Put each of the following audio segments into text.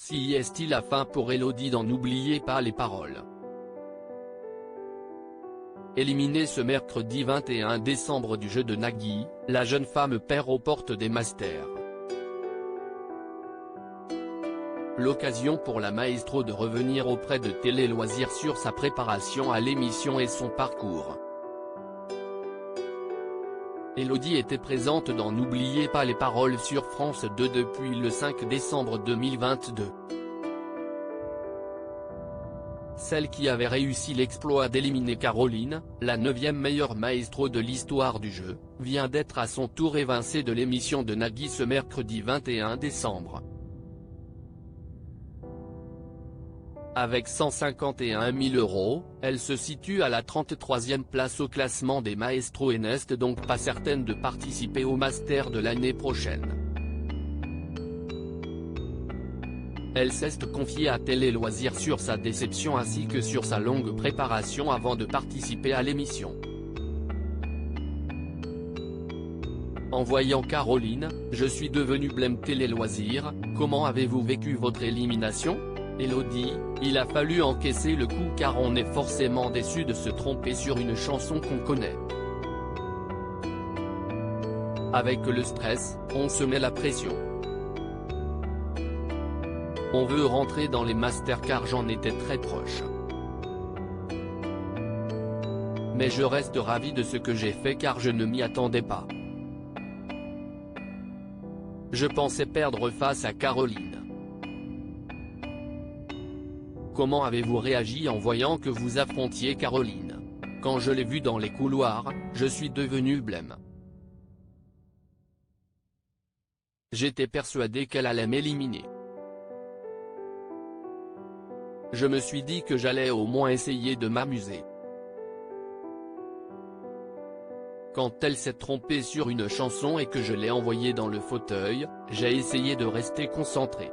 Si est-il la fin pour Elodie dans N'oubliez pas les paroles. Éliminée ce mercredi 21 décembre du jeu de Nagui, la jeune femme perd aux portes des Masters. L'occasion pour la maestro de revenir auprès de Télé Loisirs sur sa préparation à l'émission et son parcours. Elodie était présente dans N'oubliez pas les paroles sur France 2 depuis le 5 décembre 2022. Celle qui avait réussi l'exploit d'éliminer Caroline, la 9e meilleure maestro de l'histoire du jeu, vient d'être à son tour évincée de l'émission de Nagui ce mercredi 21 décembre. Avec 151 000 €, elle se situe à la 33e place au classement des maestros et n'est donc pas certaine de participer au Master de l'année prochaine. Elle s'est confiée à Télé Loisirs sur sa déception ainsi que sur sa longue préparation avant de participer à l'émission. En voyant Caroline, je suis devenue blême. Télé Loisirs, comment avez-vous vécu votre élimination ? Elodie, il a fallu encaisser le coup car on est forcément déçu de se tromper sur une chanson qu'on connaît. Avec le stress, on se met la pression. On veut rentrer dans les masters car j'en étais très proche. Mais je reste ravi de ce que j'ai fait car je ne m'y attendais pas. Je pensais perdre face à Caroline. Comment avez-vous réagi en voyant que vous affrontiez Caroline ? Quand je l'ai vue dans les couloirs, je suis devenu blême. J'étais persuadé qu'elle allait m'éliminer. Je me suis dit que j'allais au moins essayer de m'amuser. Quand elle s'est trompée sur une chanson et que je l'ai envoyée dans le fauteuil, j'ai essayé de rester concentré.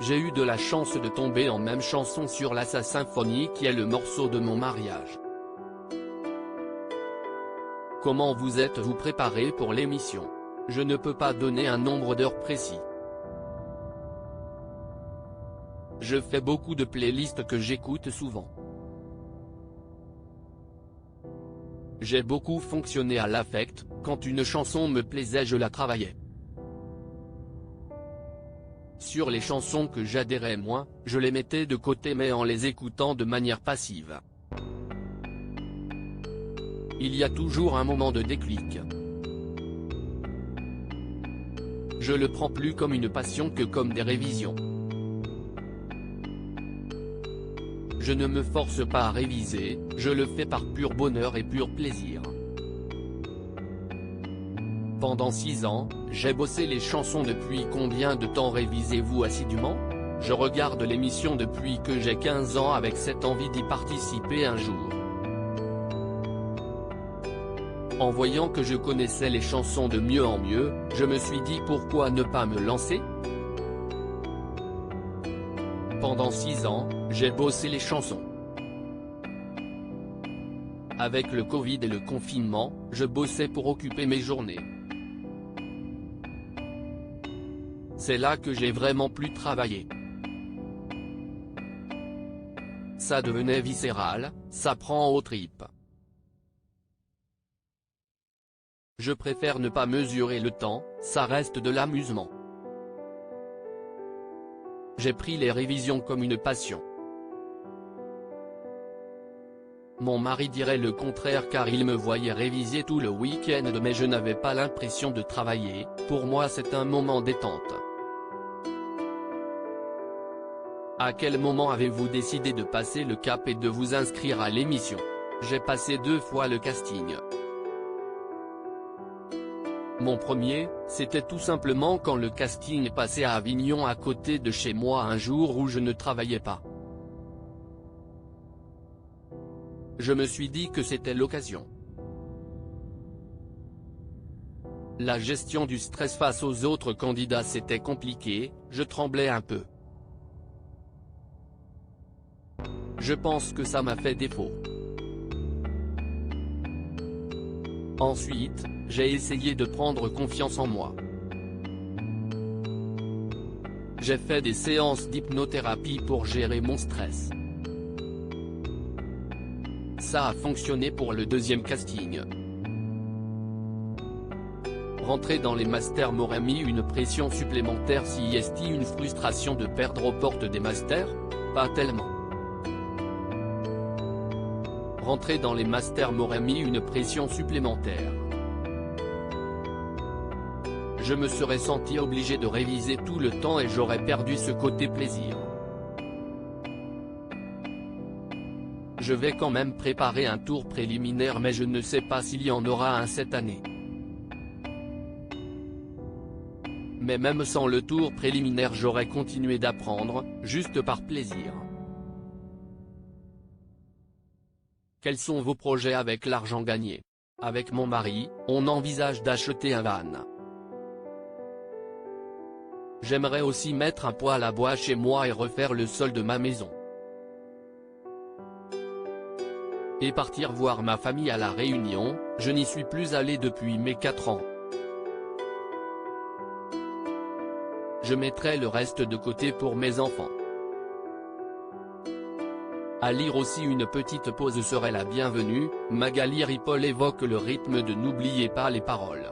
J'ai eu de la chance de tomber en même chanson sur la Sa Symphonie qui est le morceau de mon mariage. Comment vous êtes-vous préparé pour l'émission ? Je ne peux pas donner un nombre d'heures précis. Je fais beaucoup de playlists que j'écoute souvent. J'ai beaucoup fonctionné à l'affect, quand une chanson me plaisait je la travaillais. Sur les chansons que j'adhérais moins, je les mettais de côté mais en les écoutant de manière passive. Il y a toujours un moment de déclic. Je le prends plus comme une passion que comme des révisions. Je ne me force pas à réviser, je le fais par pur bonheur et pur plaisir. Pendant 6 ans, j'ai bossé les chansons. Depuis combien de temps révisez-vous assidûment ? Je regarde l'émission depuis que j'ai 15 ans avec cette envie d'y participer un jour. En voyant que je connaissais les chansons de mieux en mieux, je me suis dit pourquoi ne pas me lancer ? Pendant 6 ans, j'ai bossé les chansons. Avec le Covid et le confinement, je bossais pour occuper mes journées. C'est là que j'ai vraiment plus travaillé. Ça devenait viscéral, ça prend aux tripes. Je préfère ne pas mesurer le temps, ça reste de l'amusement. J'ai pris les révisions comme une passion. Mon mari dirait le contraire car il me voyait réviser tout le week-end mais je n'avais pas l'impression de travailler, pour moi c'est un moment détente. À quel moment avez-vous décidé de passer le cap et de vous inscrire à l'émission ? J'ai passé 2 fois le casting. Mon premier, c'était tout simplement quand le casting passait à Avignon à côté de chez moi un jour où je ne travaillais pas. Je me suis dit que c'était l'occasion. La gestion du stress face aux autres candidats c'était compliqué, je tremblais un peu. Je pense que ça m'a fait défaut. Ensuite, j'ai essayé de prendre confiance en moi. J'ai fait des séances d'hypnothérapie pour gérer mon stress. Ça a fonctionné pour le deuxième casting. Rentrer dans les masters m'aurait mis une pression supplémentaire. Si est une frustration de perdre aux portes des masters? Pas tellement. Rentrer dans les masters m'aurait mis une pression supplémentaire. Je me serais senti obligé de réviser tout le temps et j'aurais perdu ce côté plaisir. Je vais quand même préparer un tour préliminaire mais je ne sais pas s'il y en aura un cette année. Mais même sans le tour préliminaire j'aurais continué d'apprendre, juste par plaisir. Quels sont vos projets avec l'argent gagné? Avec mon mari, on envisage d'acheter un van. J'aimerais aussi mettre un poêle à bois chez moi et refaire le sol de ma maison. Et partir voir ma famille à La Réunion, je n'y suis plus allé depuis mes 4 ans. Je mettrai le reste de côté pour mes enfants. À lire aussi, une petite pause serait la bienvenue. Magali Ripoll évoque le rythme de N'oubliez pas les paroles.